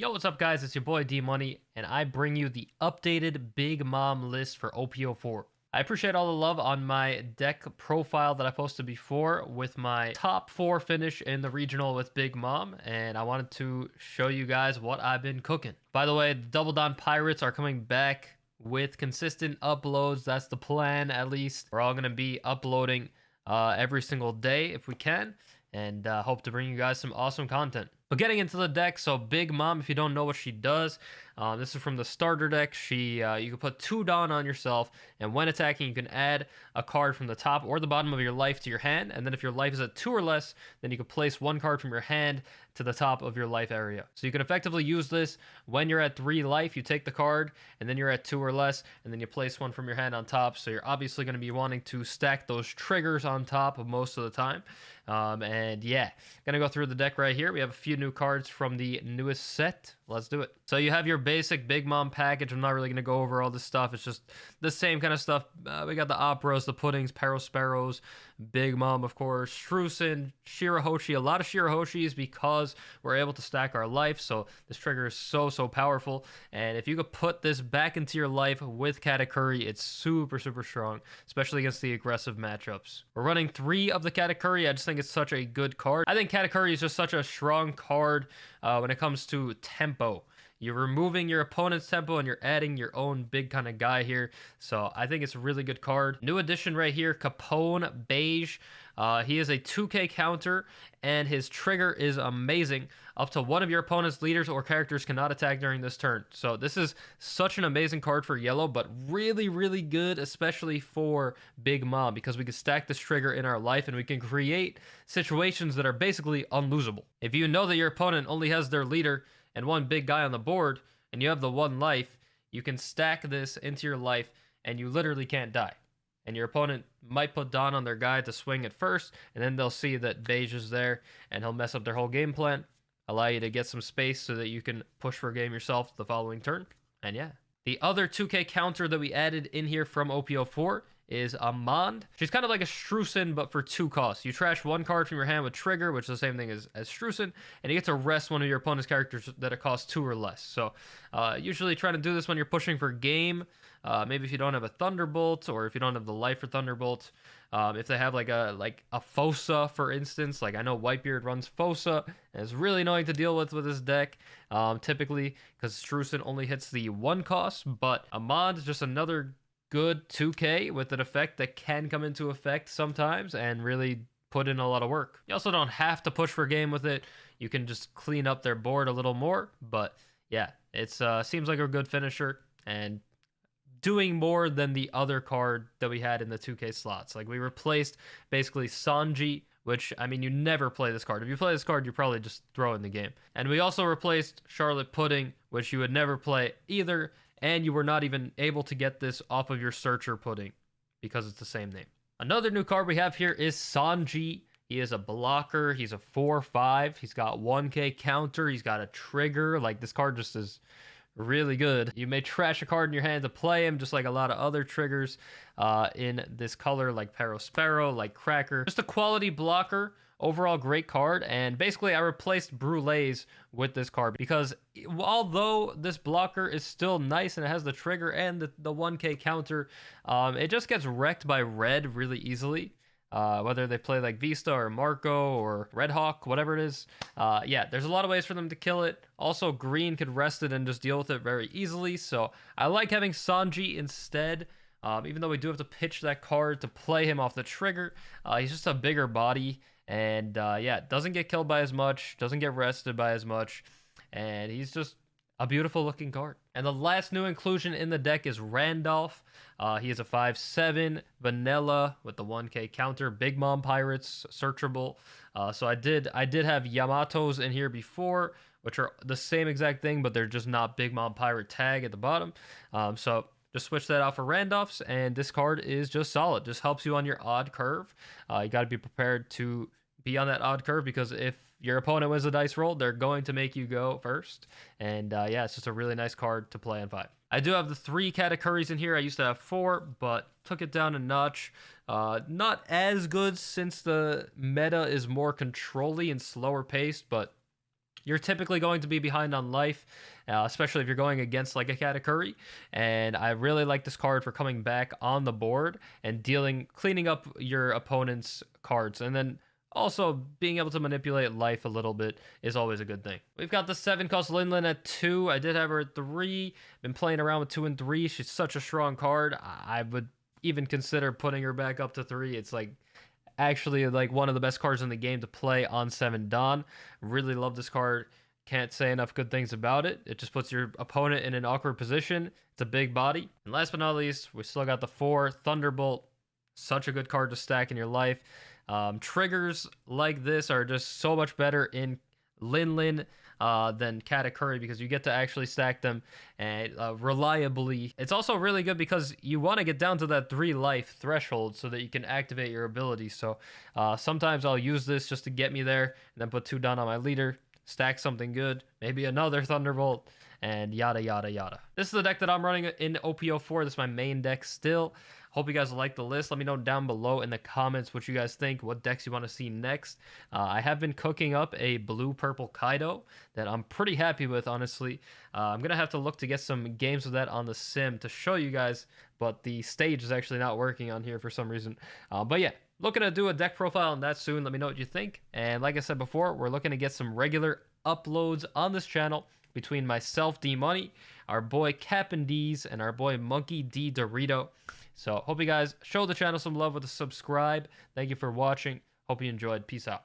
Yo, what's up, guys? It's your boy Dmoney, and I bring you the updated Big Mom list for OP04. I appreciate all the love on my deck profile that I posted before with my top 4 finish in the regional with Big Mom, and I wanted to show you guys what I've been cooking. By the way, the Double Down Pirates are coming back with consistent uploads. That's the plan, at least. We're all going to be uploading every single day if we can, and hope to bring you guys some awesome content. But getting into the deck, so Big Mom, if you don't know what she does, this is from the starter deck. You can put 2 Dawn on yourself, and when attacking, you can add a card from the top or the bottom of your life to your hand, and then if your life is at 2 or less, then you can place 1 card from your hand to the top of your life area. So you can effectively use this when you're at 3 life, you take the card, and then you're at 2 or less, and then you place 1 from your hand on top. So you're obviously going to be wanting to stack those triggers on top of most of the time. And yeah, gonna go through the deck right here. We have a few new cards from the newest set. Let's do it. So you have your basic Big Mom package. I'm not really gonna go over all this stuff. It's just the same kind of stuff. We got the operas, the puddings, Sparrows, Big Mom, of course, Strucin, Shirahoshi. A lot of Shirahoshis because we're able to stack our life. So this trigger is so powerful. And if you could put this back into your life with Katakuri, it's super strong, especially against the aggressive matchups. We're running 3 of the Katakuri. I just think it's such a good card. I think Katakuri is just such a strong card when it comes to tempo. You're removing your opponent's tempo and you're adding your own big kind of guy here. So I think it's a really good card. New addition right here, Capone Beige. He is a 2K counter and his trigger is amazing. Up to 1 of your opponent's leaders or characters cannot attack during this turn. So this is such an amazing card for yellow, but really good, especially for Big Mom, because we can stack this trigger in our life and we can create situations that are basically unlosable. If you know that your opponent only has their leader and 1 big guy on the board, and you have the 1 life, you can stack this into your life, and you literally can't die. And your opponent might put Dawn on their guy to swing at first, and then they'll see that Beige is there, and he'll mess up their whole game plan, allow you to get some space so that you can push for a game yourself the following turn, and yeah. The other 2K counter that we added in here from OP04 is Amand. She's kind of like a Strucin, but for 2 costs. You trash 1 card from your hand with Trigger, which is the same thing as Strucin, and you get to rest 1 of your opponent's characters that it costs 2 or less. So usually try to do this when you're pushing for game. Maybe if you don't have a Thunderbolt, or if you don't have the life for Thunderbolt. If they have like a Fossa, for instance, like I know Whitebeard runs Fossa, and it's really annoying to deal with this deck, typically, because Strucin only hits the 1 cost, but Amand is just another good 2K with an effect that can come into effect sometimes and really put in a lot of work. You also don't have to push for game with it. You can just clean up their board a little more, but yeah, it's seems like a good finisher and doing more than the other card that we had in the 2K slots. Like, we replaced basically Sanji, which, I mean, you never play this card. If you play this card, you probably just throw in the game. And we also replaced Charlotte Pudding, which you would never play either, and you were not even able to get this off of your Searcher Pudding because it's the same name. Another new card we have here is Sanji. He is a blocker. He's a 4/5. He's got 1K counter. He's got a trigger. Like, this card just is really good. You may trash a card in your hand to play him, just like a lot of other triggers in this color, like Sparrow, like Cracker. Just a quality blocker. Overall, great card. And basically, I replaced Brules with this card because although this blocker is still nice and it has the trigger and the 1K counter, it just gets wrecked by red really easily. Whether they play like Vista or Marco or Red Hawk, whatever it is. Yeah, there's a lot of ways for them to kill it. Also, green could rest it and just deal with it very easily. So I like having Sanji instead. Even though we do have to pitch that card to play him off the trigger. He's just a bigger body. And yeah, doesn't get killed by as much. Doesn't get rested by as much. And he's just a beautiful looking card. And the last new inclusion in the deck is Randolph. He is a 5/7 vanilla with the 1K counter. Big Mom Pirates, searchable. So I did have Yamatos in here before, which are the same exact thing, but they're just not Big Mom Pirate tag at the bottom. So just switch that out for Randolph's, and this card is just solid. Just helps you on your odd curve. You got to be prepared to be on that odd curve, because if your opponent wins a dice roll, they're going to make you go first. And yeah, it's just a really nice card to play on 5. I do have the 3 Katakuris in here. I used to have 4, but took it down a notch. Not as good since the meta is more controlly and slower paced, but you're typically going to be behind on life, especially if you're going against like a Katakuri. And I really like this card for coming back on the board and cleaning up your opponent's cards. And then also, being able to manipulate life a little bit is always a good thing. We've got the 7-cost Linlin at 2. I did have her at 3. Been playing around with 2 and 3. She's such a strong card. I would even consider putting her back up to 3. It's like actually like one of the best cards in the game to play on 7 Dawn. Really love this card. Can't say enough good things about it. It just puts your opponent in an awkward position. It's a big body. And last but not least, we still got the 4 Thunderbolt. Such a good card to stack in your life. Triggers like this are just so much better in Linlin than Katakuri because you get to actually stack them and reliably. It's also really good because you want to get down to that 3 life threshold so that you can activate your ability. So sometimes I'll use this just to get me there and then put 2 down on my leader, stack something good, maybe another Thunderbolt, and yada yada yada. This is the deck that I'm running in OP04. This is my main deck still. Hope you guys like the list. Let me know down below in the comments what you guys think, what decks you want to see next. I have been cooking up a blue-purple Kaido that I'm pretty happy with, honestly. I'm going to have to look to get some games of that on the sim to show you guys, but the stage is actually not working on here for some reason. But yeah, looking to do a deck profile on that soon. Let me know what you think. And like I said before, we're looking to get some regular uploads on this channel between myself, Dmoney, our boy Capone Beige, and our boy Monkey D Dorito. So hope you guys show the channel some love with a subscribe. Thank you for watching. Hope you enjoyed. Peace out.